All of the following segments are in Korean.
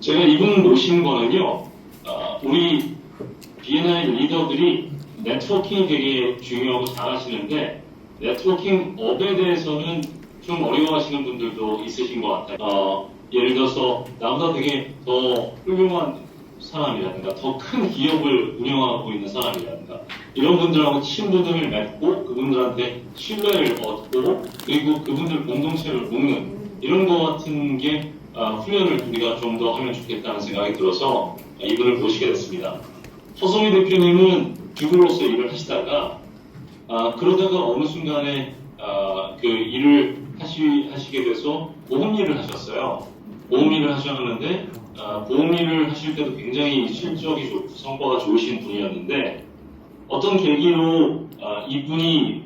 제가 이분 모신 거는요, 우리 B&I 리더들이 네트워킹이 되게 중요하고 잘하시는데, 네트워킹 업에 대해서는 좀 어려워하시는 분들도 있으신 것 같아요. 예를 들어서 나보다 되게 더 훌륭한 사람이라든가 더 큰 기업을 운영하고 있는 사람이라든가 이런 분들하고 친분을 맺고 그분들한테 신뢰를 얻고 그리고 그분들 공동체를 묶는 이런 것 같은 게 훈련을 우리가 좀 더 하면 좋겠다는 생각이 들어서 이분을 모시게 됐습니다. 허성희 대표님은 주부로서 일을 하시다가 그러다가 어느 순간에 그 일을 하시게 돼서 보험 일을 하셨어요. 보험 일을 하셨는데 보험 일을 하실 때도 굉장히 실적이 좋고 성과가 좋으신 분이었는데 어떤 계기로 이분이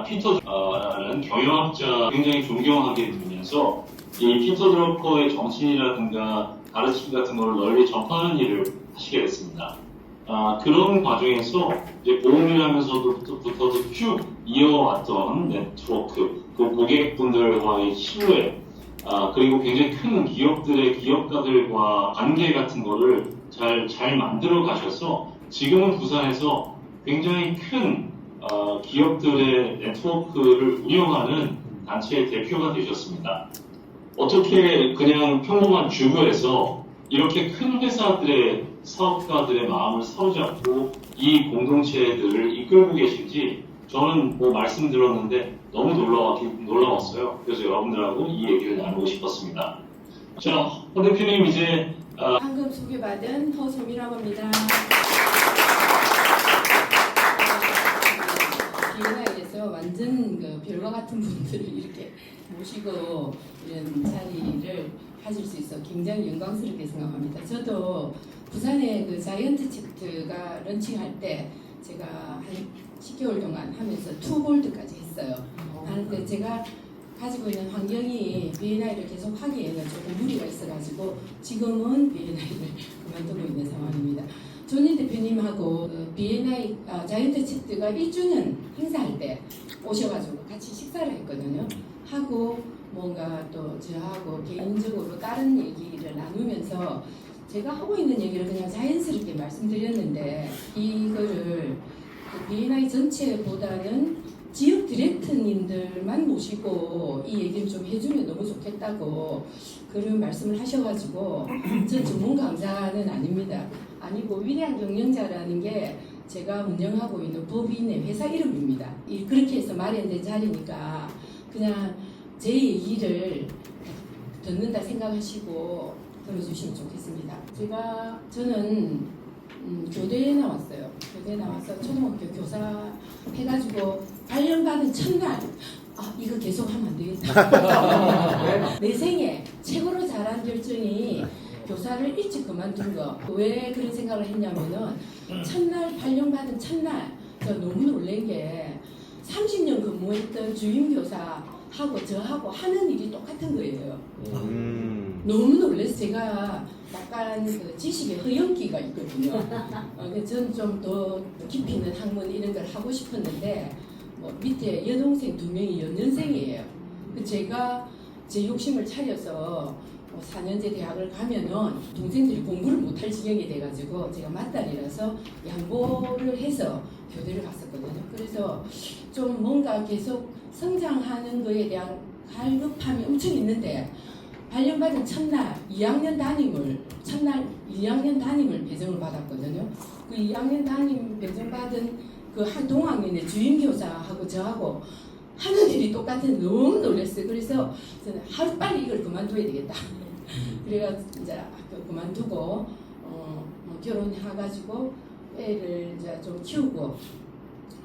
피터라는 경영학자 굉장히 존경하게 되면서 이 피터 드러커의 정신이라든가 가르침 같은 걸 널리 전파하는 일을 하시게 됐습니다. 그런 과정에서 이제 보험을 하면서부터도 쭉 이어왔던 네트워크, 그 고객분들과의 신뢰, 그리고 굉장히 큰 기업가들과 관계 같은 거를 잘 만들어 가셔서 지금은 부산에서 굉장히 큰 기업들의 네트워크를 운영하는 단체의 대표가 되셨습니다. 어떻게 그냥 평범한 주부에서 이렇게 큰 회사들의 사업가들의 마음을 사로잡고 이 공동체들을 이끌고 계신지 저는 말씀 들었는데 너무 놀라웠어요. 그래서 여러분들하고 이 얘기를 나누고 싶었습니다. 자, 허 대표님 이제 방금 소개받은 허소미라고 합니다. B&I에서 완전 별과 같은 분들을 이렇게 모시고 이런 자리를 가질 수 있어 굉장히 영광스럽게 생각합니다. 저도 부산의 그 자이언트 챕트가 런칭할 때 제가 한 10개월 동안 하면서 투볼드까지 했어요. 그런데 제가 가지고 있는 환경이 B&I를 계속 하기에는 조금 무리가 있어가지고 지금은 B&I를 그만두고 있는 상황입니다. 존니 대표님하고 B&I 자이언트 챕트가 1주년 행사할 때 오셔가지고 같이 식사를 했거든요. 하고 뭔가 또 저하고 개인적으로 다른 얘기를 나누면서 제가 하고 있는 얘기를 그냥 자연스럽게 말씀드렸는데 이거를 B&I 전체보다는 지역 디렉터님들만 모시고 이 얘기를 좀 해주면 너무 좋겠다고 그런 말씀을 하셔가지고 전 전문 강사는 아닙니다. 아니고 위대한 경영자라는 게 제가 운영하고 있는 법인의 회사 이름입니다. 그렇게 해서 마련된 자리니까 그냥 제 얘기를 듣는다 생각하시고 들어주시면 좋겠습니다. 저는 교대에 나왔어요. 교대에 나와서 초등학교 교사 해가지고 발령받은 첫날 이거 계속 하면 안 되겠다. 내 생에 최고로 잘한 결정이 교사를 일찍 그만둔 거. 왜 그런 생각을 했냐면은 첫날 발령받은 첫날 저 너무 놀란 게 30년 근무했던 주임교사하고 저하고 하는 일이 똑같은 거예요. 너무 놀라서 제가 약간 그 지식의 허영기가 있거든요. 저는 좀 더 깊이 있는 학문 이런 걸 하고 싶었는데 밑에 여동생 2명이 연년생이에요. 제가 제 욕심을 차려서 4년제 대학을 가면은 동생들이 공부를 못할 지경이 돼가지고 제가 맏딸이라서 양보를 해서 교대를 갔었거든요. 그래서 좀 뭔가 계속 성장하는 거에 대한 갈급함이 엄청 있는데 발령받은 첫날 2학년 담임을 배정을 받았거든요. 그 2학년 담임 배정받은 그 한 동학년의 주임교사하고 저하고 하는 일이 똑같은 너무 놀랐어요. 그래서 저는 하루빨리 이걸 그만둬야 되겠다. 그래가지고 이제 학교 그만두고 결혼해가지고 애를 이제 좀 키우고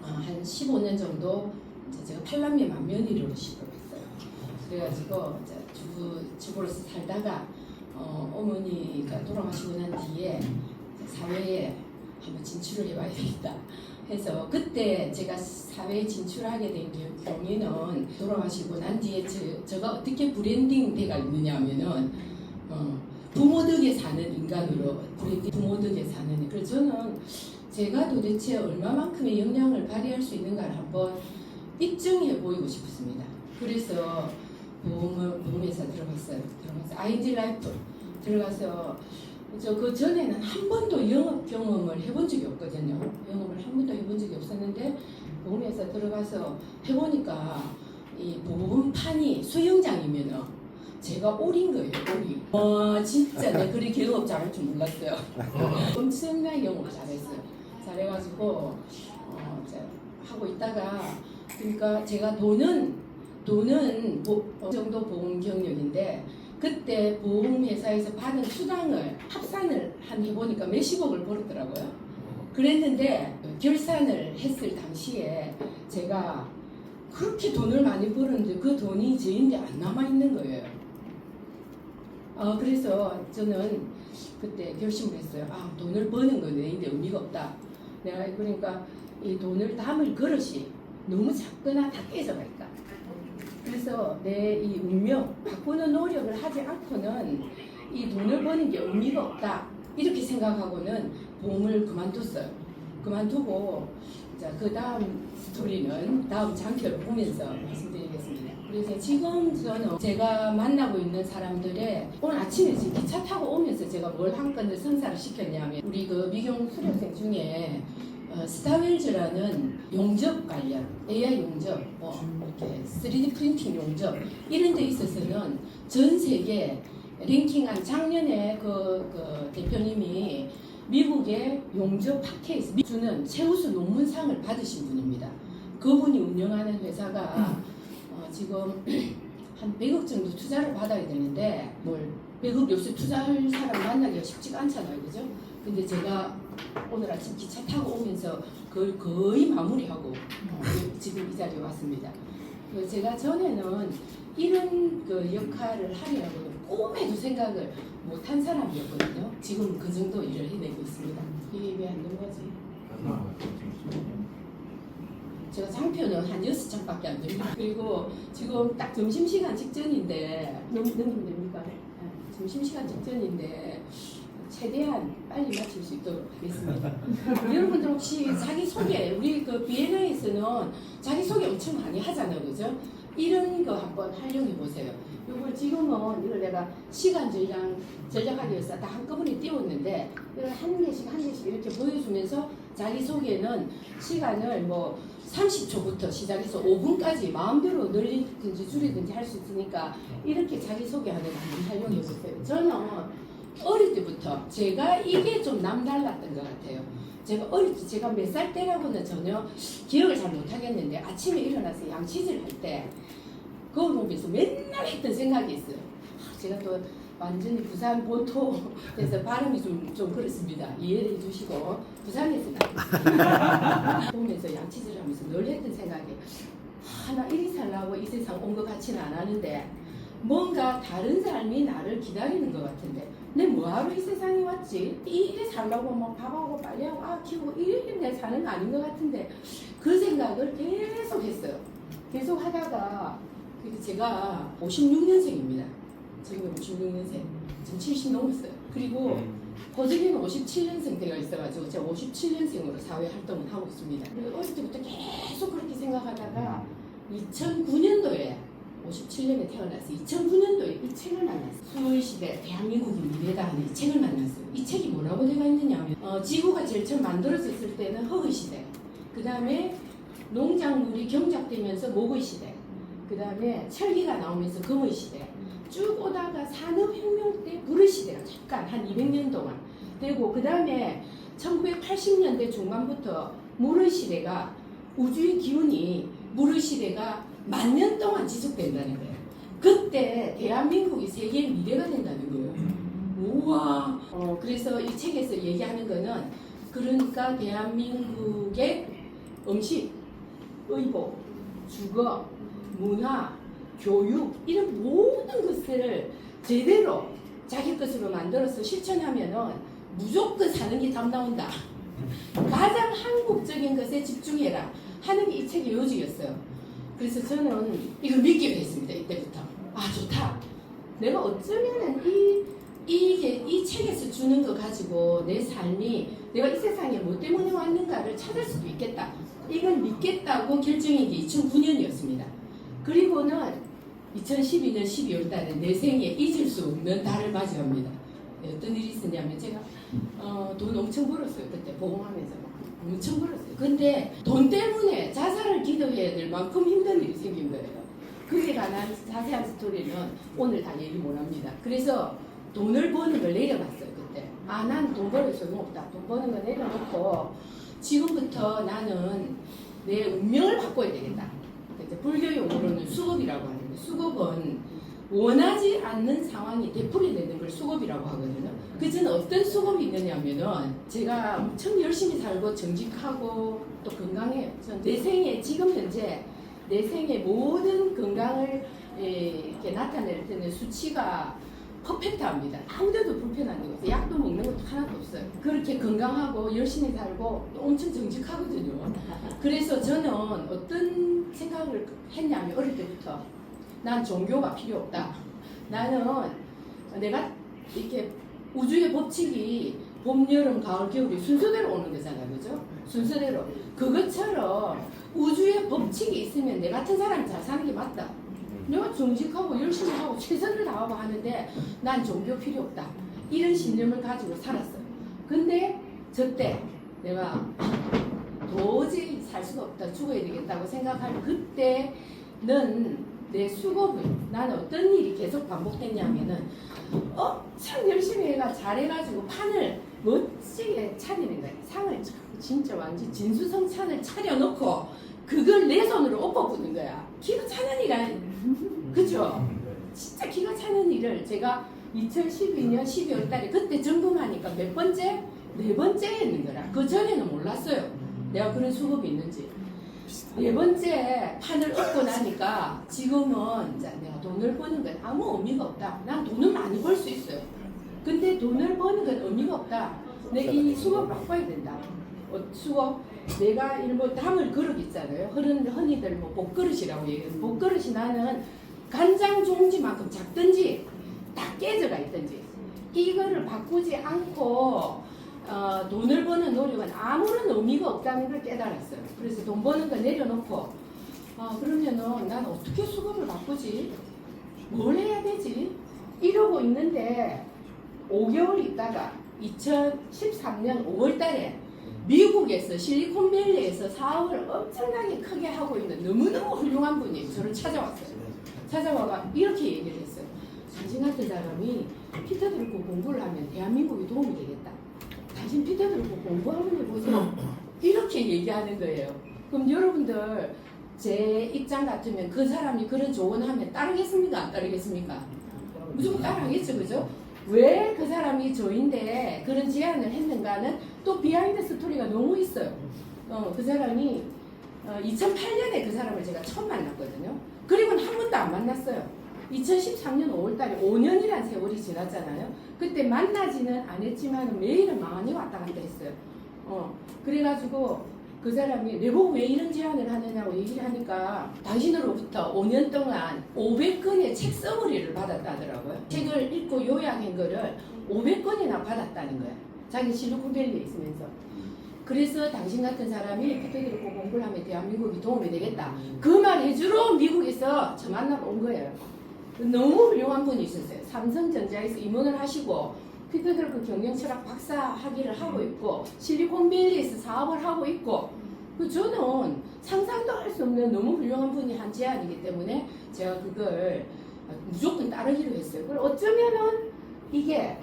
한 15년 정도 이제 제가 팔남매 맏며느리로 시집했어요. 그래가지고 이제 주부로서 살다가 어머니가 돌아가시고 난 뒤에 사회에 한번 진출을 해봐야 되겠다 해서 그때 제가 사회에 진출하게 된 경위는 돌아가시고 난 뒤에 제가 어떻게 브랜딩 돼가 있느냐 하면은 부모 덕에 사는 인간으로 부모 덕에 사는. 그래서 저는 제가 도대체 얼마만큼의 역량을 발휘할 수 있는가를 한번 입증해 보이고 싶습니다. 그래서 보험회사 들어갔어요. ING 라이프 들어가서 그 전에는 한 번도 영업 경험을 해본 적이 없거든요. 영업을 한 번도 해본 적이 없었는데 보험회사 들어가서 해보니까 이 보험판이 수영장이면은 제가 올인 거예요. 올인. 와 진짜 내가 그리 경업 잘할 줄 몰랐어요. 엄청나게 영업 잘했어요. 잘해가지고 하고 있다가 그러니까 제가 돈은 정도 보험 경력인데 그때 보험회사에서 받은 수당을 합산을 해보니까 몇십억을 벌었더라고요. 그랬는데 결산을 했을 당시에 제가 그렇게 돈을 많이 벌었는데 그 돈이 제인데 안 남아있는 거예요. 그래서 저는 그때 결심을 했어요. 돈을 버는 건 내인데 의미가 없다. 내가 그러니까 이 돈을 담을 그릇이 너무 작거나 다 깨져버릴까. 그래서 내 이 운명 바꾸는 노력을 하지 않고는 이 돈을 버는 게 의미가 없다. 이렇게 생각하고는 보험을 그만뒀어요. 그만두고 그 다음 스토리는 다음 장표를 보면서 말씀드리겠습니다. 그래서 지금 저는 제가 만나고 있는 사람들의 오늘 아침에 지금 기차 타고 오면서 제가 뭘 한 건을 선사를 시켰냐면 우리 그 미경 수료생 중에 스타웰즈라는 용접 관련 AI 용접, 이렇게 3D 프린팅 용접 이런 데 있어서는 전 세계 랭킹한 작년에 그 대표님이 미국의 용접 팟캐스트 주는 최우수 논문상을 받으신 분입니다. 그분이 운영하는 회사가 지금 한 100억 정도 투자를 받아야 되는데 100억 요새 투자할 사람 만나기가 쉽지가 않잖아요, 그죠? 근데 제가 오늘 아침 기차 타고 오면서 그걸 거의 마무리하고 지금 이 자리에 왔습니다. 제가 전에는 이런 그 역할을 하리라고는 꿈에도 생각을 못한 사람이었거든요. 지금 그 정도 일을 해내고 있습니다. 이게 왜 안 넘어가지? 제가 장표는 한 6장밖에 안 됩니다. 그리고 지금 딱 점심시간 직전인데 넘기면 됩니까? 점심시간 직전인데 최대한 빨리 마칠 수 있도록 하겠습니다. 여러분들 혹시 자기소개, 우리 그 B&I에서는 자기소개 엄청 많이 하잖아요. 그죠? 이런 거 한번 활용해 보세요. 이걸 지금은 이걸 내가 시간 전략하기 위해서 다 한꺼번에 띄웠는데 이걸 한 개씩 이렇게 보여주면서 자기소개는 시간을 30초부터 시작해서 5분까지 마음대로 늘리든지 줄이든지 할 수 있으니까 이렇게 자기소개하는 거 한번 활용해 보세요. 저는 어릴 때부터 제가 이게 좀 남달랐던 것 같아요. 제가 어릴 때 제가 몇 살 때라고는 전혀 기억을 잘 못하겠는데 아침에 일어나서 양치질 할 때 거울 보면서 맨날 했던 생각이 있어요. 제가 또 완전히 부산 본토에서 발음이 좀 그렇습니다. 이해해 주시고 부산에서 보면서 양치질 하면서 늘 했던 생각이 나 이리 살라고 이 세상 온 것 같지는 않았는데 뭔가 다른 삶이 나를 기다리는 것 같은데 내 뭐하러 이 세상에 왔지? 이래 살라고 밥하고 빨래하고 키우고 이래 내 사는 거 아닌 것 같은데 그 생각을 계속 했어요. 계속 하다가 제가 56년생입니다. 지금 56년생. 지금 70 넘었어요. 그리고 거저기는 57년생 때가 있어가지고 제가 57년생으로 사회 활동을 하고 있습니다. 그리고 어릴 때부터 계속 그렇게 생각하다가 2009년도에 57년에 태어나서 2009년도에 이 책을 만났어요. 수의시대 대한민국의 미래다 하는 이 책을 만났어요. 이 책이 뭐라고 되어 있느냐 하면 지구가 제일 처음 만들어졌을 때는 허의시대, 그 다음에 농작물이 경작되면서 목의시대, 그 다음에 철기가 나오면서 금의시대, 쭉 오다가 산업혁명 때 불의시대가 잠깐 한 200년 동안 되고, 그 다음에 1980년대 중반부터 물의시대가 우주의 기운이 물의시대가 10,000년 동안 지속된다는 거예요. 그때 대한민국이 세계의 미래가 된다는 거예요. 우와. 그래서 이 책에서 얘기하는 거는 그러니까 대한민국의 음식, 의복, 주거, 문화, 교육 이런 모든 것을 제대로 자기 것으로 만들어서 실천하면은 무조건 사는 게 답 나온다. 가장 한국적인 것에 집중해라 하는 게 이 책의 요지였어요. 그래서 저는 이걸 믿게 됐습니다. 이때부터. 좋다. 내가 어쩌면은 이 책에서 주는 거 가지고 내 삶이 내가 이 세상에 뭐 때문에 왔는가를 찾을 수도 있겠다. 이걸 믿겠다고 결정한 게 2009년이었습니다. 그리고는 2012년 12월 달에 내 생에 잊을 수 없는 달을 맞이합니다. 어떤 일이 있었냐면 제가 돈 엄청 벌었어요. 그때 보험하면서 엄청 벌었어요. 근데 돈 때문에 자살을 기도해야 될 만큼 힘든 일이 생긴 거예요. 그에 관한 자세한 스토리는 오늘 다 얘기 못 합니다. 그래서 돈을 버는 걸 내려봤어요. 그때 난 돈 벌어도 소용없다. 돈 버는 거 내려놓고 지금부터 나는 내 운명을 바꿔야 되겠다. 이제 불교 용어로는 수급이라고 하는데, 수급은 원하지 않는 상황이 되풀이되는 걸 수급이라고 하거든요. 그 저는 어떤 수급이 있느냐면은 제가 엄청 열심히 살고 정직하고 또 건강해요. 전 내 생에 지금 현재 내 생의 모든 건강을 이렇게 나타낼 때는 수치가 퍼펙트합니다. 아무데도 불편한 게 없어요. 약도 먹는 것도 하나도 없어요. 그렇게 건강하고 열심히 살고 엄청 정직하거든요. 그래서 저는 어떤 생각을 했냐면 어릴 때부터 난 종교가 필요 없다. 나는 내가 이렇게 우주의 법칙이 봄, 여름, 가을, 겨울이 순서대로 오는 거잖아요. 그죠? 순서대로. 그것처럼 우주의 법칙이 있으면 내 같은 사람이 잘 사는 게 맞다. 내가 정직하고 열심히 하고 최선을 다하고 하는데 난 종교 필요 없다. 이런 신념을 가지고 살았어요. 근데 저때 내가 도저히 살 수가 없다. 죽어야 되겠다고 생각할 그때는 내 수급을 나는 어떤 일이 계속 반복됐냐면은 참 열심히 해가 잘해가지고 판을 멋지게 차리는 거야. 상을 진짜 완전 진수성찬을 차려놓고 그걸 내 손으로 엎어부는 거야. 기가 차는 일 아니 그죠? 진짜 기가 차는 일을 제가 2012년 12월 달에 그때 점검하니까 몇 번째? 네 번째 했는 거라. 그 전에는 몰랐어요. 내가 그런 수급이 있는지. 네 번째 판을 얻고 나니까 지금은 이제 내가 돈을 버는 건 아무 의미가 없다. 난 돈을 많이 벌 수 있어요. 근데 돈을 버는 건 의미가 없다. 내 이 수급을 바꿔야 된다. 수급 내가 일뭐 담을 그릇 있잖아요. 흔히들 뭐 복그릇이라고 얘기해요. 복그릇이 나는 간장 종지만큼 작든지 다 깨져가 있든지 이거를 바꾸지 않고 돈을 버는 노력은 아무런 의미가 없다는 걸 깨달았어요. 그래서 돈 버는 거 내려놓고 그러면은 난 어떻게 수급을 바꾸지? 뭘 해야 되지? 이러고 있는데 5개월 있다가 2013년 5월 달에 미국에서 실리콘밸리에서 사업을 엄청나게 크게 하고 있는 너무너무 훌륭한 분이 저를 찾아왔어요. 찾아와가 이렇게 얘기를 했어요. 당신 같은 사람이 피터 드루크 공부를 하면 대한민국에 도움이 되겠다. 당신 피터 드루크 공부 한번 해보세요. 이렇게 얘기하는 거예요. 그럼 여러분들 제 입장 같으면 그 사람이 그런 조언하면 따르겠습니까? 안 따르겠습니까? 무조건 따라하겠죠. 그죠? 왜 그 사람이 저인데 그런 제안을 했는가는 또 비하인드 스토리가 너무 있어요. 그 사람이 2008년에 그 사람을 제가 처음 만났거든요. 그리고는 한 번도 안 만났어요. 2013년 5월달에 5년이란 세월이 지났잖아요. 그때 만나지는 않았지만 매일은 많이 왔다 갔다 했어요. 그래가지고 그 사람이 내보고 왜 이런 제안을 하느냐고 얘기를 하니까 당신으로부터 5년 동안 500건의 책 서머리를 받았다 하더라고요. 책을 읽고 요약한 거를 500건이나 받았다는 거야. 자기 실리콘밸리에 있으면서. 그래서 당신 같은 사람이 피터드루크 공부를 하면 대한민국이 도움이 되겠다. 그 말 해주러 미국에서 저 만나러 온 거예요. 너무 훌륭한 분이 있었어요. 삼성전자에서 임원을 하시고 피터드루크 경영철학 박사 학위를 하고 있고 실리콘밸리에서 사업을 하고 있고 저는 상상도 할 수 없는 너무 훌륭한 분이 한 제안이기 때문에 제가 그걸 무조건 따르기로 했어요. 그걸 어쩌면은 이게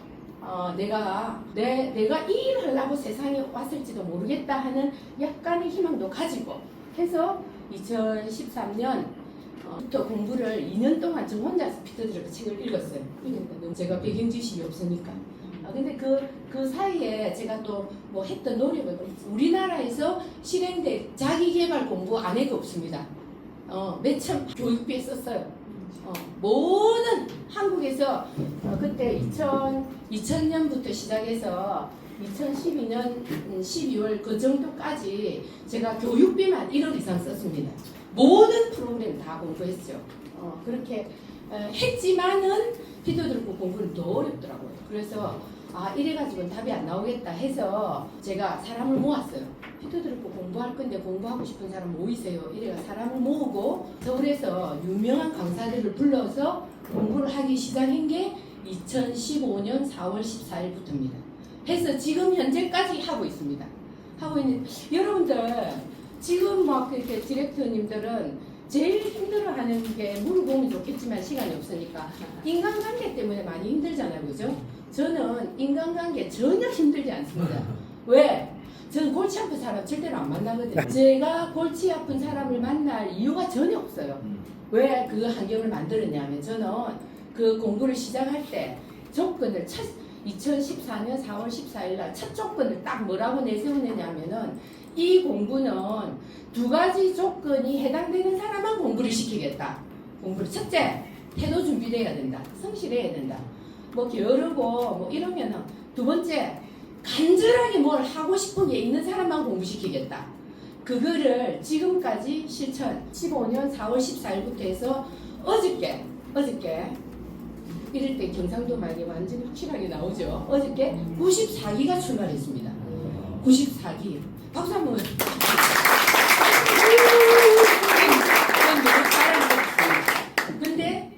내가 이 일을 하려고 세상에 왔을지도 모르겠다 하는 약간의 희망도 가지고 해서 2013년 부터 공부를 2년 동안 저 혼자서 피터드루크 책을 읽었어요. 그러니까 제가 배경 지식이 없으니까. 근데 그 사이에 제가 또 뭐 했던 노력은 우리나라에서 실행된 자기개발 공부 안 해도 없습니다. 매참 교육비에 썼어요. 모든 한국에서 그때 2000년부터 시작해서 2012년 12월 그 정도까지 제가 교육비만 1억 이상 썼습니다. 모든 프로그램 다 공부했죠. 그렇게 했지만은 피터드루크 공부는 더 어렵더라고요. 그래서 이래가지고는 답이 안 나오겠다 해서 제가 사람을 모았어요. 피터드루크 공부할 건데 공부하고 싶은 사람 모이세요. 이래가 사람을 모으고 서울에서 유명한 강사들을 불러서 공부를 하기 시작한 게 2015년 4월 14일부터입니다. 해서 지금 현재까지 하고 있습니다. 하고 있는 여러분들 지금 막 이렇게 디렉터님들은 제일 힘들어하는 게 물어보면 좋겠지만 시간이 없으니까 인간관계 때문에 많이 힘들잖아요, 그죠? 저는 인간관계 전혀 힘들지 않습니다. 왜? 저는 골치 아픈 사람 절대로 안 만나거든요. 제가 골치 아픈 사람을 만날 이유가 전혀 없어요. 왜 그 환경을 만들었냐면 저는 그 공부를 시작할 때 조건을 2014년 4월 14일 날 첫 조건을 딱 뭐라고 내세우느냐면은 이 공부는 두 가지 조건이 해당되는 사람만 공부를 시키겠다. 공부를 첫째, 태도 준비돼야 된다. 성실해야 된다. 뭐 게으르고 뭐 이러면은 두 번째, 간절하게 뭘 하고 싶은 게 있는 사람만 공부시키겠다. 그거를 지금까지 실천 15년 4월 14일부터 해서 어저께 이럴 때 경상도 말이 완전히 확실하게 나오죠. 어저께 94기가 출발했습니다. 94기. 박수 한번. 근데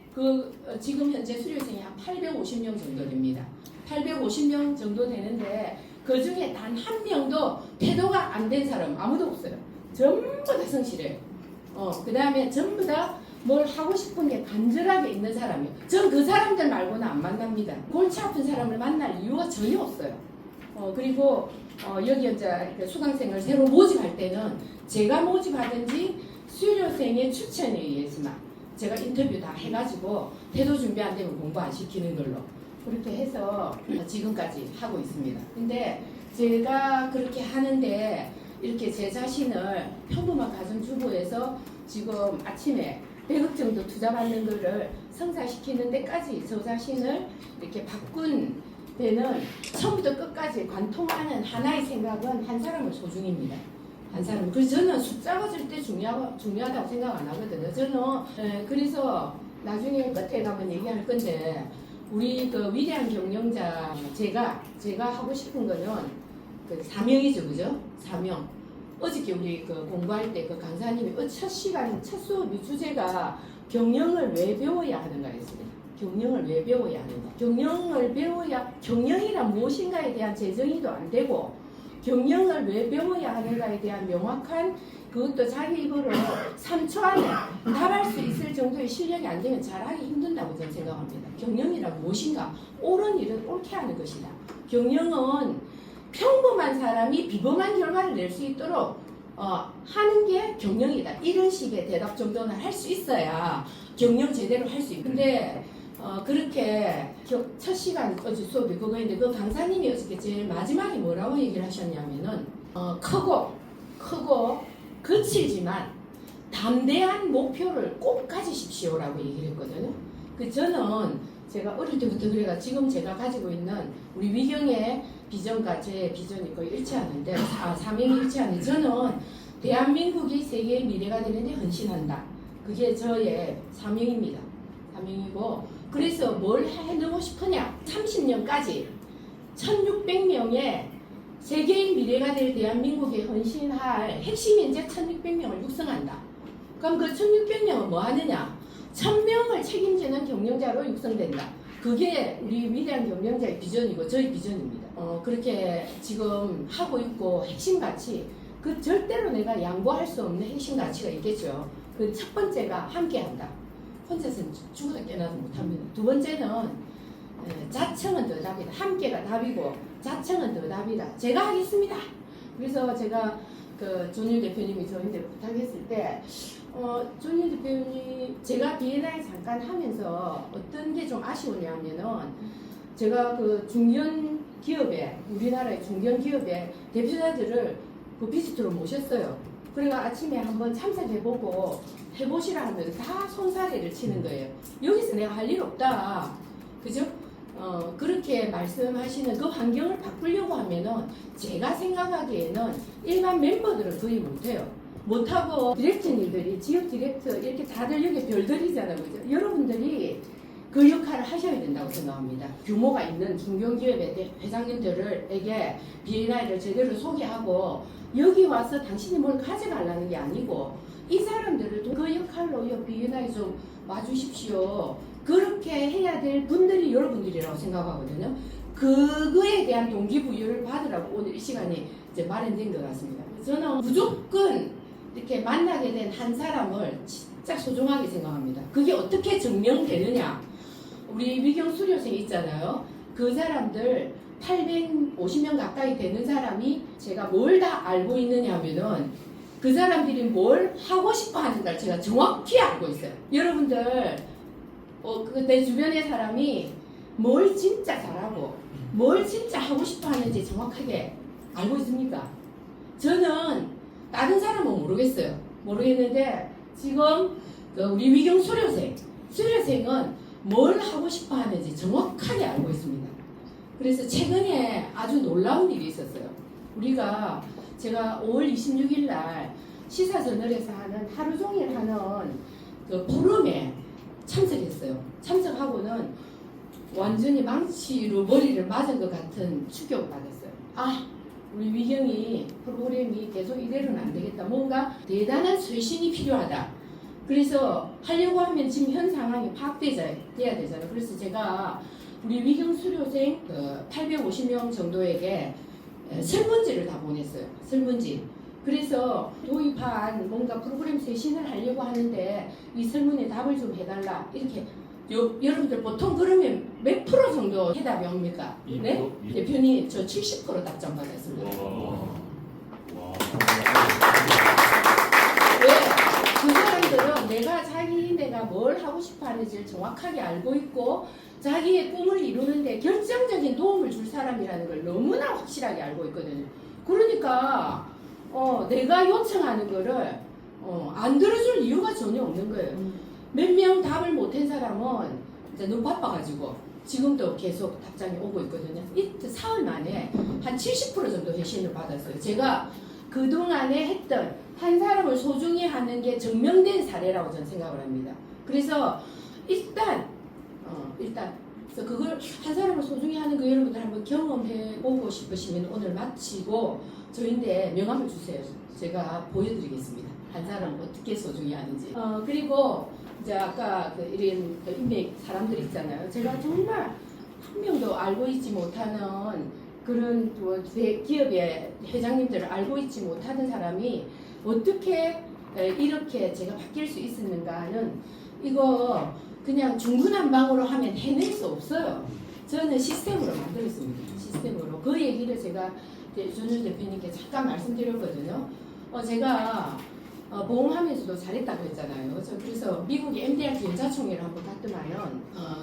지금 현재 수료생이 한 850명 정도 됩니다. 850명 정도 되는데 그 중에 단 한 명도 태도가 안 된 사람 아무도 없어요. 전부 다 성실해요. 그 다음에 전부 다 뭘 하고 싶은 게 간절하게 있는 사람이에요. 전 그 사람들 말고는 안 만납니다. 골치 아픈 사람을 만날 이유가 전혀 없어요. 그리고 여기 이제 수강생을 새로 모집할 때는 제가 모집하든지 수료생의 추천에 의해서만 제가 인터뷰 다 해가지고 태도 준비 안 되면 공부 안 시키는 걸로 그렇게 해서 지금까지 하고 있습니다. 근데 제가 그렇게 하는데 이렇게 제 자신을 평범한 가정주부에서 지금 아침에 100억 정도 투자받는 거를 성사시키는 데까지 저 자신을 이렇게 바꾼 데는 처음부터 끝까지 관통하는 하나의 생각은 한 사람을 소중입니다. 한 사람. 그래서 저는 숫자가 절대 중요하다고 생각 안 하거든요. 저는 그래서 나중에 끝에 가면 얘기할 건데 우리 그 위대한 경영자 제가 하고 싶은 거는 그 사명이죠, 그죠? 사명. 어저께 우리 그 공부할 때 그 강사님이 첫 시간 첫 수업이 주제가 경영을 왜 배워야 하는가였습니다. 경영을 왜 배워야 하는가? 경영을 배워야 경영이란 무엇인가에 대한 재정의도 안 되고 경영을 왜 배워야 하는가에 대한 명확한 그것도 자기 입으로 3초 안에 답할 수 있을 정도의 실력이 안 되면 잘하기 힘든다고 저는 생각합니다. 경영이란 무엇인가? 옳은 일은 옳게 하는 것이다. 경영은 평범한 사람이 비범한 결과를 낼 수 있도록 하는 게 경영이다. 이런 식의 대답 정도는 할 수 있어야 경영 제대로 할 수 있고. 근데 그렇게 첫 시간 어제 수업이 그거인데 그 강사님이 어저께 제일 마지막에 뭐라고 얘기를 하셨냐면은 크고 거칠지만 담대한 목표를 꼭 가지십시오라고 얘기를 했거든요. 저는 제가 어릴 때부터 그래가 지금 제가 가지고 있는 우리 위경의 비전과 제 비전이 거의 일치하는데 사명이 일치하는데 저는 대한민국이 세계의 미래가 되는데 헌신한다. 그게 저의 사명입니다. 사명이고 그래서 뭘 해내고 싶으냐 30년까지 1600명의 세계의 미래가 될 대한민국에 헌신할 핵심 인재 1600명을 육성한다. 그럼 그 1600명은 뭐 하느냐 1000명을 책임지는 경영자로 육성된다. 그게 우리 위대한 경영자의 비전이고 저희 비전입니다. 그렇게 지금 하고 있고 핵심 가치 그 절대로 내가 양보할 수 없는 핵심 가치가 있겠죠. 그 첫 번째가 함께한다. 혼자서는 죽어도 깨나도 못합니다. 두 번째는 자청은 더 답이다. 함께가 답이고 자청은 더 답이다. 제가 하겠습니다. 그래서 제가 그 존일 대표님이 저한테 부탁했을 때 존일 대표님 제가 B&I 잠깐 하면서 어떤 게 좀 아쉬우냐면은 제가 그 중견 기업에 우리나라의 중견 기업의 대표자들을 그 비지트로 모셨어요. 그러니까 아침에 한번 참석해보고 해보시라 하면 다 손사래를 치는 거예요. 여기서 내가 할 일 없다. 그죠? 그렇게 말씀하시는 그 환경을 바꾸려고 하면은 제가 생각하기에는 일반 멤버들은 거의 못해요. 못하고 디렉터님들이 지역 디렉터 이렇게 다들 여기 별들이잖아요. 그죠? 여러분들이 그 역할을 하셔야 된다고 생각합니다. 규모가 있는 중견기업의 회장님들에게 B&I를 제대로 소개하고 여기 와서 당신이 뭘 가져가려는 게 아니고 이 사람들을 그 역할로 B&I 좀 와주십시오. 그렇게 해야 될 분들이 여러분들이라고 생각하거든요. 그거에 대한 동기부여를 받으라고 오늘 이 시간이 이제 마련된 것 같습니다. 저는 무조건 이렇게 만나게 된 한 사람을 진짜 소중하게 생각합니다. 그게 어떻게 증명되느냐? 우리 위경 수료생 있잖아요. 그 사람들 850명 가까이 되는 사람이 제가 뭘 다 알고 있느냐 하면은 그 사람들이 뭘 하고 싶어 하는가를 제가 정확히 알고 있어요. 여러분들 내 주변의 사람이 뭘 진짜 잘하고 뭘 진짜 하고 싶어 하는지 정확하게 알고 있습니까? 저는 다른 사람은 모르겠어요. 모르겠는데 지금 우리 위경 수료생은 뭘 하고 싶어 하는지 정확하게 알고 있습니다. 그래서 최근에 아주 놀라운 일이 있었어요. 제가 5월 26일 날 시사저널에서 하는 하루 종일 하는 그 포럼에 참석했어요. 참석하고는 완전히 망치로 머리를 맞은 것 같은 충격을 받았어요. 우리 위경이 프로그램이 계속 이대로는 안 되겠다. 뭔가 대단한 쇄신이 필요하다. 그래서 하려고 하면 지금 현 상황이 파악돼야 되잖아요. 그래서 제가 우리 위경 수료생 850명 정도에게 설문지를 다 보냈어요. 설문지. 그래서 도입한 뭔가 프로그램 쇄신을 하려고 하는데 이 설문에 답을 좀 해달라. 이렇게 여러분들 보통 그러면 몇 프로 정도 해답이 옵니까? 네? 대표님 저 70% 답장 받았습니다. 왜? 그 사람들은 내가 뭘 하고 싶어 하는지를 정확하게 알고 있고 자기의 꿈을 이루는데 결정적인 도움을 줄 사람이라는 걸 너무나 확실하게 알고 있거든요. 그러니까 내가 요청하는 거를 안 들어줄 이유가 전혀 없는 거예요. 몇 명 답을 못한 사람은 이제 너무 바빠가지고 지금도 계속 답장이 오고 있거든요. 이때 사흘 만에 한 70% 정도 회신을 받았어요. 제가 그동안에 했던 한 사람을 소중히 하는 게 증명된 사례라고 저는 생각을 합니다. 그래서 일단 그래서 그걸 한 사람을 소중히 하는 거 여러분들 한번 경험해보고 싶으시면 오늘 마치고 저희한테 명함을 주세요. 제가 보여드리겠습니다. 한 사람을 어떻게 소중히 하는지. 그리고 이제 아까 이런 인맥 사람들 있잖아요. 제가 정말 한 명도 알고 있지 못하는 그런 기업의 회장님들을 알고 있지 못하는 사람이 어떻게 이렇게 제가 바뀔 수 있었는가는 이거 그냥 중구난방으로 하면 해낼 수 없어요. 저는 시스템으로 만들었습니다. 시스템으로. 그 얘기를 제가 윤준일 대표님께 잠깐 말씀드렸거든요. 제가 보험하면서도 잘했다고 했잖아요. 그래서 미국의 MDR 연자총회를 한번 갔더만은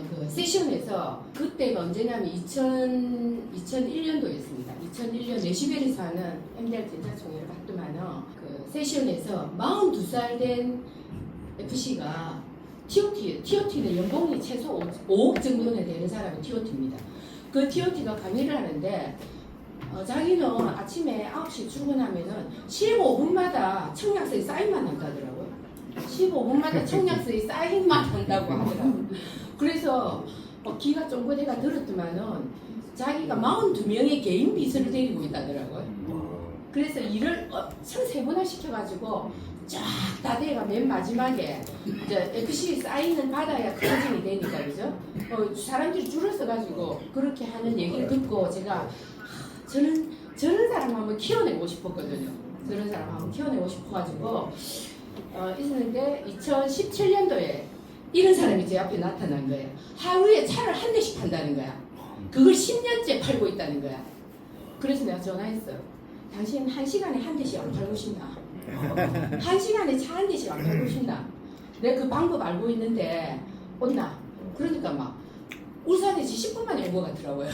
그 세션에서 그때가 언제냐면 2001년도였습니다. 2001년 레시벨에서 하는 MDR 연자총회를 갔더만은 그 세션에서 42살 된 FC가 TOT는 연봉이 최소 5억 정도는 되는 사람이 TOT입니다. 그 TOT가 강의를 하는데 자기는 아침에 9시 출근하면은 15분마다 청약서에 사인만 한다더라고요. 15분마다 청약서에 사인만 한다고 하더라고요. 그래서 기가 쫑긋해가 들었더만은 자기가 42명의 개인 비서를 데리고 있다더라고요. 그래서 일을 엄청 세분화 시켜가지고 쫙 다 돼가 맨 마지막에 이제 FC 사인은 받아야 클로징이 되니까 그죠? 사람들이 줄을 서가지고 그렇게 하는 얘기를 듣고 제가 저는 저런 사람 한번 키워내고 싶었거든요. 저런 사람 한번 키워내고 싶어가지고 있었는데 2017년도에 이런 사람이 제 앞에 나타난 거예요. 하루에 차를 한 대씩 판다는 거야. 그걸 10년째 팔고 있다는 거야. 그래서 내가 전화했어요. 당신 1시간에 한 대씩 안 팔고 싶나? 1시간에 차 한 대씩 안 팔고 싶나? 내가 그 방법 알고 있는데 온나? 그러니까 막 울산에서 10분 만에 온 것 같더라고요.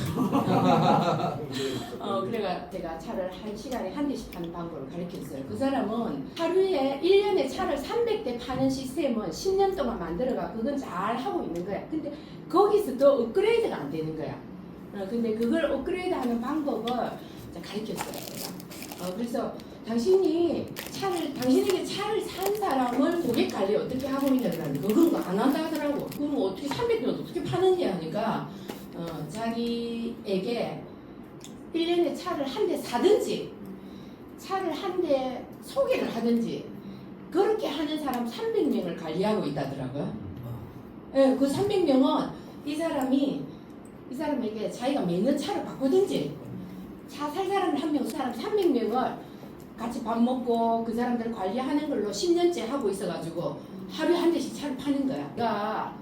그래가 제가 차를 1시간에 한 대씩 파는 방법을 가르쳤어요. 그 사람은 하루에 1년에 차를 300대 파는 시스템은 10년 동안 만들어가 그건 잘 하고 있는 거야. 근데 거기서 더 업그레이드가 안 되는 거야. 근데 그걸 업그레이드하는 방법을 가르쳤어요. 제가. 그래서 당신에게 차를 산 사람을 고객 관리 어떻게 하고 있냐고 하니까 그런 거 안 한다 하더라고. 그럼 어떻게 300년 어떻게 파는지 하니까 자기에게 1년에 차를 한 대 사든지 차를 한 대 소개를 하든지 그렇게 하는 사람 300명을 관리하고 있다더라고요. 예, 그 300명은 이 사람에게 자기가 매년 차를 바꾸든지 차 살 사람 한 명, 사람 300명을 같이 밥 먹고 그 사람들 관리하는 걸로 10년째 하고 있어가지고 하루에 한 대씩 차를 파는 거야.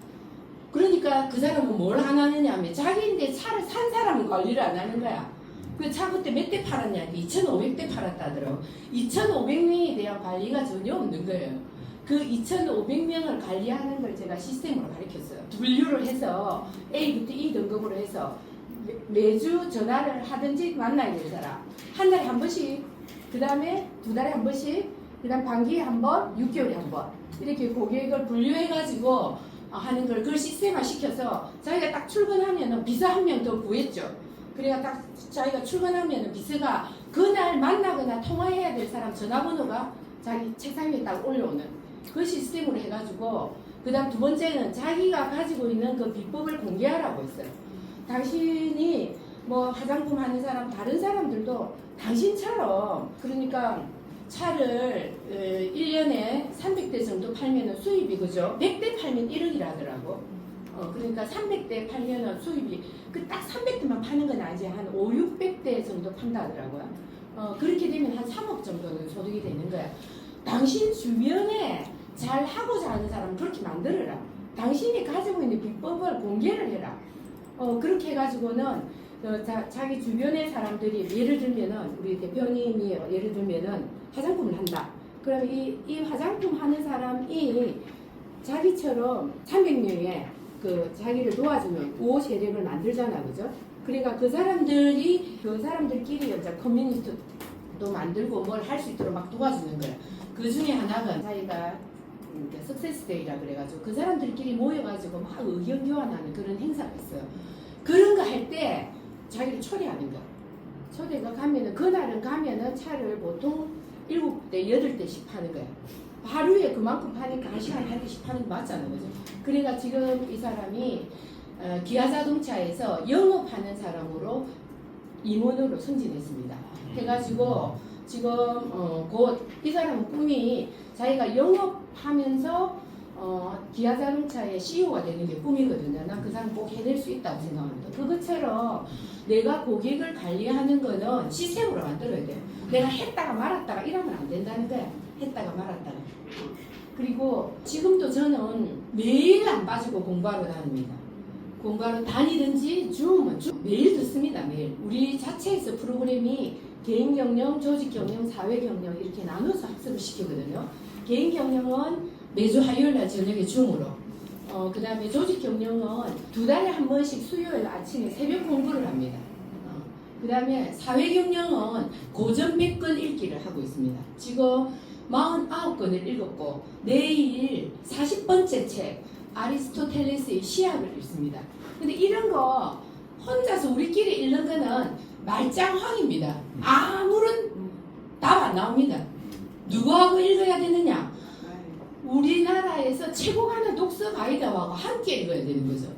그러니까 그 사람은 뭘 안 하느냐면 자기인데 차를 산 사람은 관리를 안 하는 거야. 그 차 그때 몇 대 팔았냐? 2,500대 팔았다더라고. 2,500명에 대한 관리가 전혀 없는 거예요. 그 2,500명을 관리하는 걸 제가 시스템으로 가르쳤어요. 분류를 해서 A부터 E 등급으로 해서 매주 전화를 하든지 만나야 될 사람. 한 달에 한 번씩, 그 다음에 두 달에 한 번씩, 그 다음 반기에 한 번, 6개월에 한 번. 이렇게 고객을 분류해가지고 하는 걸 그걸 시스템화 시켜서 자기가 딱 출근하면은 비서 한 명 더 구했죠. 그래야 딱 자기가 출근하면은 비서가 그날 만나거나 통화해야 될 사람 전화번호가 자기 책상 위에 딱 올려오는 그 시스템으로 해가지고 그 다음 두 번째는 자기가 가지고 있는 그 비법을 공개하라고 했어요. 당신이 뭐 화장품 하는 사람 다른 사람들도 당신처럼 그러니까 차를 1년에 300대 정도 팔면은 수입이 그죠? 100대 팔면 1억이라 하더라고. 그러니까 300대 팔면은 수입이 그 딱 300대만 파는 건 아니지 한 5, 600대 정도 판다 하더라고요. 그렇게 되면 한 3억 정도는 소득이 되는 거야. 당신 주변에 잘 하고자 하는 사람 그렇게 만들어라. 당신이 가지고 있는 비법을 공개를 해라. 그렇게 해가지고는 자기 주변의 사람들이 예를 들면은 우리 대표님이 예를 들면은 화장품을 한다. 그럼 이 화장품 하는 사람이 자기처럼 300명의 그 자기를 도와주는 우호 세력을 만들잖아, 그죠? 그러니까 그 사람들끼리 이제 커뮤니티도 만들고 뭘 할 수 있도록 막 도와주는 거야. 그 중에 하나가 자기가 석세스데이라 그래가지고 그 사람들끼리 모여가지고 막 의견 교환하는 그런 행사가 있어요. 그런 거 할 때 자기를 초대하는 거야. 초대가 가면은 그날은 가면은 차를 보통 7대, 8대씩 파는 거야. 하루에 그만큼 파니까 한 시간에 한 대씩 파는 거 맞잖아, 그죠? 그러니까 지금 이 사람이 기아자동차에서 영업하는 사람으로 임원으로 승진했습니다. 해가지고 지금 곧 이 사람은 꿈이 자기가 영업하면서 기아자동차의 CEO가 되는 게 꿈이거든요. 난 그 사람 꼭 해낼 수 있다고 생각합니다. 그것처럼 내가 고객을 관리하는 거는 시스템으로 만들어야 돼요. 내가 했다가 말았다가 이러면 안 된다는 거야. 했다가 말았다가. 그리고 지금도 저는 매일 안 빠지고 공부하러 다닙니다. 공부하러 다니든지 줌은 매일 듣습니다. 매일. 우리 자체에서 프로그램이 개인 경영, 조직 경영, 사회 경영 이렇게 나눠서 학습을 시키거든요. 개인 경영은 매주 화요일날 저녁에 줌으로. 그 다음에 조직 경영은 2달에 한 번씩 수요일 아침에 새벽 공부를 합니다. 그 다음에 사회 경영은 고전 100권 읽기를 하고 있습니다. 지금 49권을 읽었고 내일 40번째 책 아리스토텔레스의 시학을 읽습니다. 근데 이런 거 혼자서 우리끼리 읽는 거는 말짱황입니다. 아무런 답 안 나옵니다. 누구하고 읽어야 되느냐? 우리나라에서 최고 가는 독서 가이드하고 함께 읽어야 되는 거죠.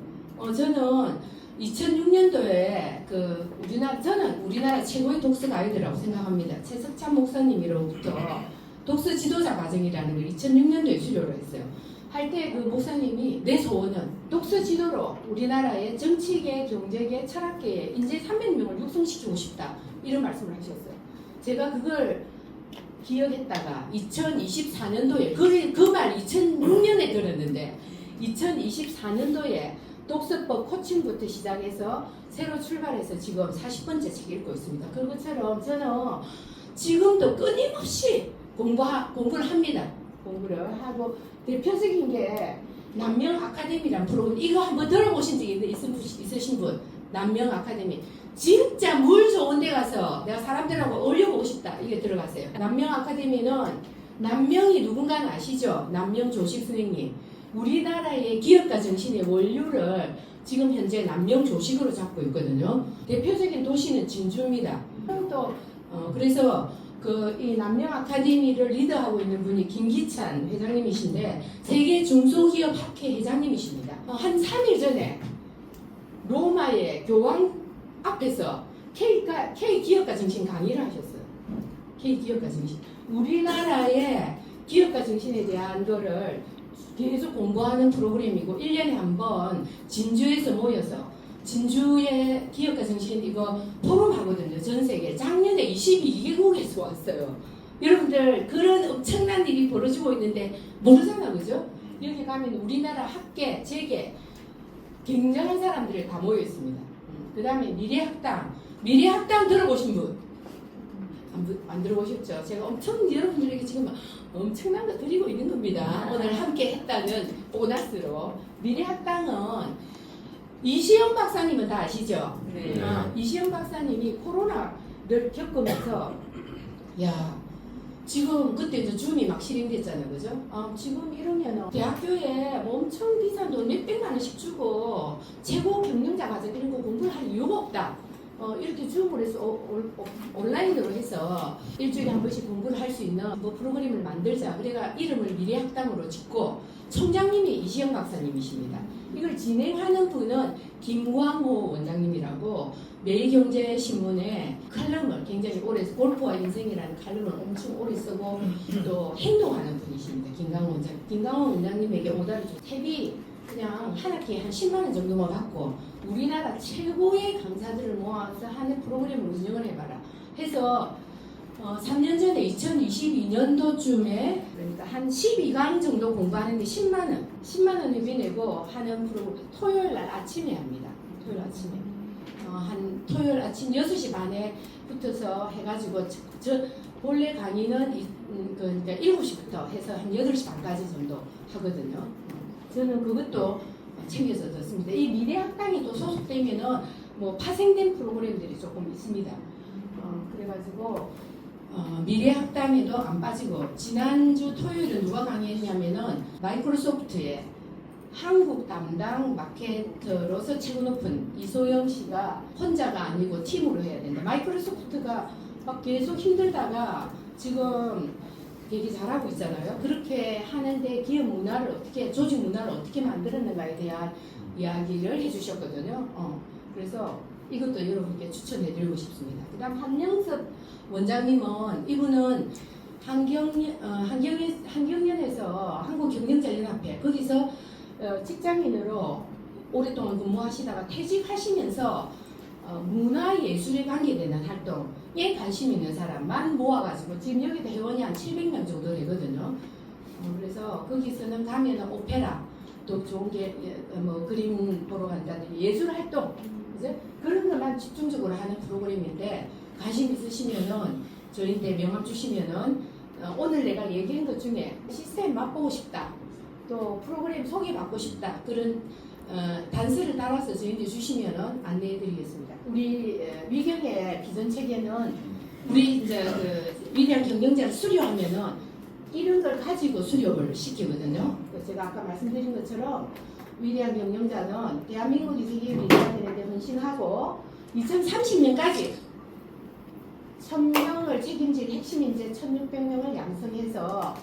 저는 2006년도에 저는 우리나라 최고의 독서 가이드라고 생각합니다. 최석찬 목사님으로부터 독서 지도자 과정이라는 걸 2006년도에 수료를 했어요. 할 때 그 목사님이 내 소원은 독서 지도로 우리나라의 정치계, 경제계, 철학계에 인재 300명을 육성시키고 싶다. 이런 말씀을 하셨어요. 제가 그걸 기억했다가 2024년도에 그 말 2006년에 들었는데 2024년도에 독서법 코칭부터 시작해서 새로 출발해서 지금 40번째 책 읽고 있습니다. 그것처럼 저는 지금도 끊임없이 공부를 합니다. 공부를 하고 대표적인 게 남명 아카데미란 프로그램 이거 한번 들어보신 적이 있으신 분? 남명 아카데미 진짜 물 좋은 데 가서 내가 사람들하고 어울려보고 싶다 이게 들어가세요. 남명 아카데미는 남명이 누군가는 아시죠? 남명 조식 선생님 우리나라의 기업가 정신의 원류를 지금 현재 남명 조식으로 잡고 있거든요. 대표적인 도시는 진주입니다. 또 그래서 이 남명 아카데미를 리더하고 있는 분이 김기찬 회장님이신데 세계 중소기업 학회 회장님이십니다. 한 3일 전에 로마의 교황 앞에서 K 기업가 정신 강의를 하셨어요. K 기업가 정신. 우리나라의 기업가 정신에 대한 거를 계속 공부하는 프로그램이고 1년에 한 번 진주에서 모여서 진주의 기업가 정신 이거 포럼 하거든요. 전 세계 작년에 22개국에서 왔어요. 여러분들 그런 엄청난 일이 벌어지고 있는데 모르잖아, 그죠? 여기 가면 우리나라 학계, 재계 굉장한 사람들이 다 모여 있습니다. 그 다음에 미래학당 들어보신 분? 안 들어보셨죠? 제가 엄청 여러분들에게 지금 엄청난 거 드리고 있는 겁니다. 오늘 함께 했다는 보너스로. 미래학당은 이시영 박사님은 다 아시죠? 네. 이시영 박사님이 코로나를 겪으면서 야 지금 그때 이제 줌이 막 실행됐잖아요, 그죠? 지금 이러면 대학교에 뭐 엄청 비싼 돈 몇백만 원씩 주고 최고 경영자 과정 이런 거 공부를 할 이유가 없다. 이렇게 줌으로 해서 온라인으로 해서 일주일에 한 번씩 공부를 할 수 있는 뭐 프로그램을 만들자. 그래가 이름을 미래학당으로 짓고 총장님이 이시영 박사님이십니다. 이걸 진행하는 분은 김광호 원장님이라고 매일경제신문에 칼럼을 굉장히 오래 골프와 인생이라는 칼럼을 엄청 오래 쓰고 또 행동하는 분이십니다. 김광호 원장님에게 오다를 좀 탭이 그냥 한 학기에 한 10만 원 정도만 받고 우리나라 최고의 강사들을 모아서 하는 프로그램을 운영을 해봐라 해서 3년 전에 2022년도쯤에 그러니까 한 12강 정도 공부하는데 10만 원 회비 내고 하는 프로그램 토요일 날 아침에 합니다. 토요일 아침에 한 토요일 아침 6시 반에 붙어서 해가지고 저 본래 강의는 그러니까 7시부터 해서 한 8시 반까지 정도 하거든요. 저는 그것도 챙겨서 듣습니다. 이 미래학당이 또 소속되면은 뭐 파생된 프로그램들이 조금 있습니다. 그래가지고 미래학당에도 안 빠지고 지난주 토요일에 누가 강의했냐면은 마이크로소프트의 한국 담당 마케터로서 최고 높은 이소영 씨가 혼자가 아니고 팀으로 해야 된다. 마이크로소프트가 막 계속 힘들다가 지금 되게 잘하고 있잖아요. 그렇게 하는데 기업 문화를 어떻게, 조직 문화를 어떻게 만들었는가에 대한 이야기를 해주셨거든요. 그래서 이것도 여러분께 추천해드리고 싶습니다. 그 다음 한영섭 원장님은 이분은 한경연에서 한국경영자연합회 거기서 직장인으로 오랫동안 근무하시다가 퇴직하시면서 문화예술에 관계되는 활동에 관심 있는 사람만 모아가지고 지금 여기도 회원이 한 700명 정도 되거든요. 그래서 거기서는 가면은 오페라 또 좋은 게 뭐 그림 보러 간다든지 예술 활동 그죠? 그런 것만 집중적으로 하는 프로그램인데 관심 있으시면은 저희한테 명함 주시면은 오늘 내가 얘기한 것 중에 시스템 맛보고 싶다 또 프로그램 소개받고 싶다 그런 단서를 따라서 저희한테 주시면은 안내해드리겠습니다. 우리 위경의 비전 체계는 우리 이제 그 위대한 경영자를 수료하면은 이런 걸 가지고 수료를 시키거든요. 제가 아까 말씀드린 것처럼 위대한 경영자는 대한민국이 세계 리더가 되는데 헌신하고 2030년까지 1000명을 책임질 핵심 인재 1600명을 양성해서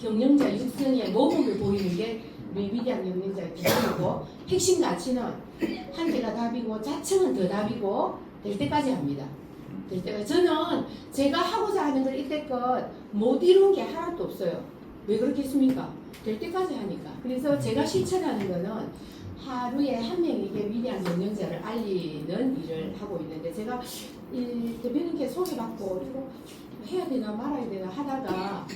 경영자 육성의 모범을 보이는 게 우리 위대한 경영자의 비전이고 핵심 가치는 한계가 답이고 자청은 더 답이고 될 때까지 합니다. 될 때까지. 저는 제가 하고자 하는 걸 이때껏 못 이룬 게 하나도 없어요. 왜 그렇겠습니까? 될 때까지 하니까. 그래서 제가 실천하는 거는 하루에 한 명에게 위대한 경영자를 알리는 일을 하고 있는데 제가 이 대표님께 소개받고 이거 해야 되나 말아야 되나 하다가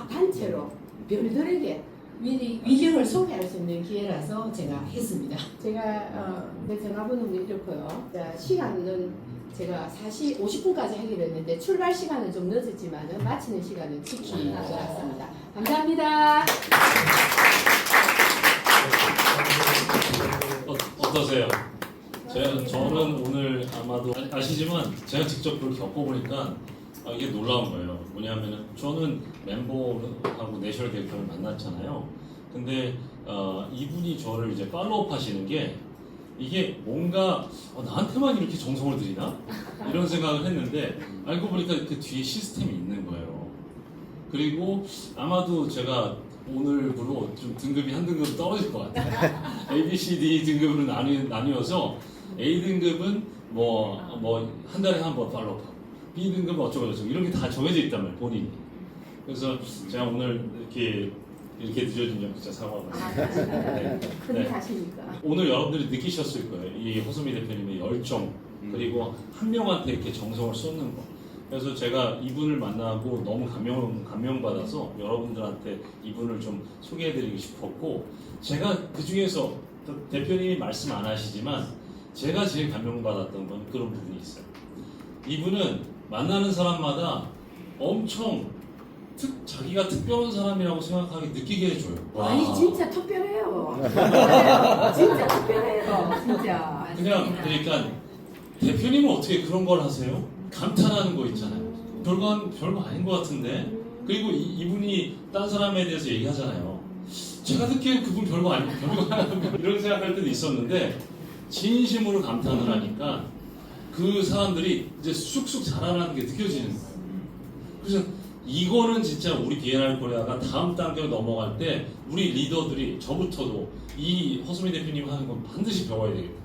단체로 별들에게 위경을 소개할 수 있는 기회라서 제가 했습니다. 제가 내 전화번호는 이렇고요. 시간은 제가 50분까지 하기로 했는데 출발 시간은 좀 늦었지만 마치는 시간은 지키는 것 같습니다. 감사합니다. 어떠세요? 저는 오늘 아마도 아시지만 제가 직접 그걸 겪어보니까 이게 놀라운 거예요. 뭐냐면 저는 멤버하고 내셔널 디렉터를 만났잖아요. 근데 이분이 저를 이제 팔로우업 하시는 게 이게 뭔가 나한테만 이렇게 정성을 들이나? 이런 생각을 했는데 알고 보니까 그 뒤에 시스템이 있는 거예요. 그리고 아마도 제가 오늘부로 좀 등급이 한 등급 떨어질 것 같아요. A, B, C, D 등급으로 나뉘어서 A 등급은 뭐 한 달에 한 번 팔로우하고 B 등급은 어쩌고 저쩌고 이런 게 다 정해져 있단 말이에요, 본인이. 그래서 제가 오늘 이렇게 이렇게 늦어진 점 진짜 사과합니다. 큰 네. 탓이니까. 오늘 여러분들이 느끼셨을 거예요. 이 호수미 대표님의 열정 그리고 한 명한테 이렇게 정성을 쏟는 거. 그래서 제가 이분을 만나고 너무 감명받아서 여러분들한테 이분을 좀 소개해드리고 싶었고, 제가 그 중에서 대표님이 말씀 안 하시지만 제가 제일 감명받았던 건 그런 부분이 있어요. 이분은 만나는 사람마다 엄청 자기가 특별한 사람이라고 생각하게 느끼게 해줘요. 아니 와. 진짜 특별해요. 진짜 특별해요. 진짜. 그냥 그러니까 대표님은 어떻게 그런 걸 하세요? 감탄하는 거 있잖아요. 별거 아닌 것 같은데. 그리고 이분이 딴 사람에 대해서 얘기하잖아요. 제가 듣기엔 그분 별거 아니고 이런 생각할 때도 있었는데 진심으로 감탄을 하니까 그 사람들이 이제 쑥쑥 자라나는 게 느껴지는 거예요. 그래서 이거는 진짜 우리 B&R 코리아가 다음 단계로 넘어갈 때 우리 리더들이 저부터도 이 허수미 대표님 하는 건 반드시 배워야 되겠다.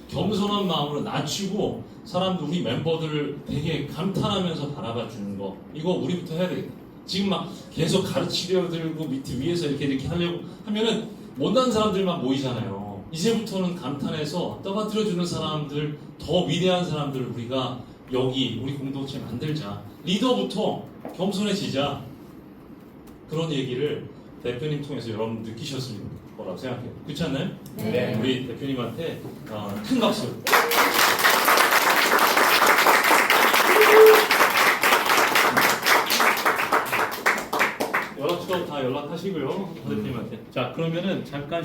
겸손한 마음으로 낮추고 사람들 우리 멤버들을 되게 감탄하면서 바라봐 주는 거, 이거 우리부터 해야 되겠다. 지금 막 계속 가르치려 들고 밑에 위에서 이렇게 하려고 하면은 못난 사람들만 모이잖아요. 이제부터는 감탄해서 떠받들어 주는 사람들, 더 위대한 사람들을 우리가 여기 우리 공동체 만들자. 리더부터 겸손해지자. 그런 얘기를 대표님 통해서 여러분 느끼셨을 거라고 생각해요. 그렇지 않나요? 네. 우리 대표님한테 큰 박수. 연락처 다 연락하시고요, 대표님한테. 자, 그러면은 잠깐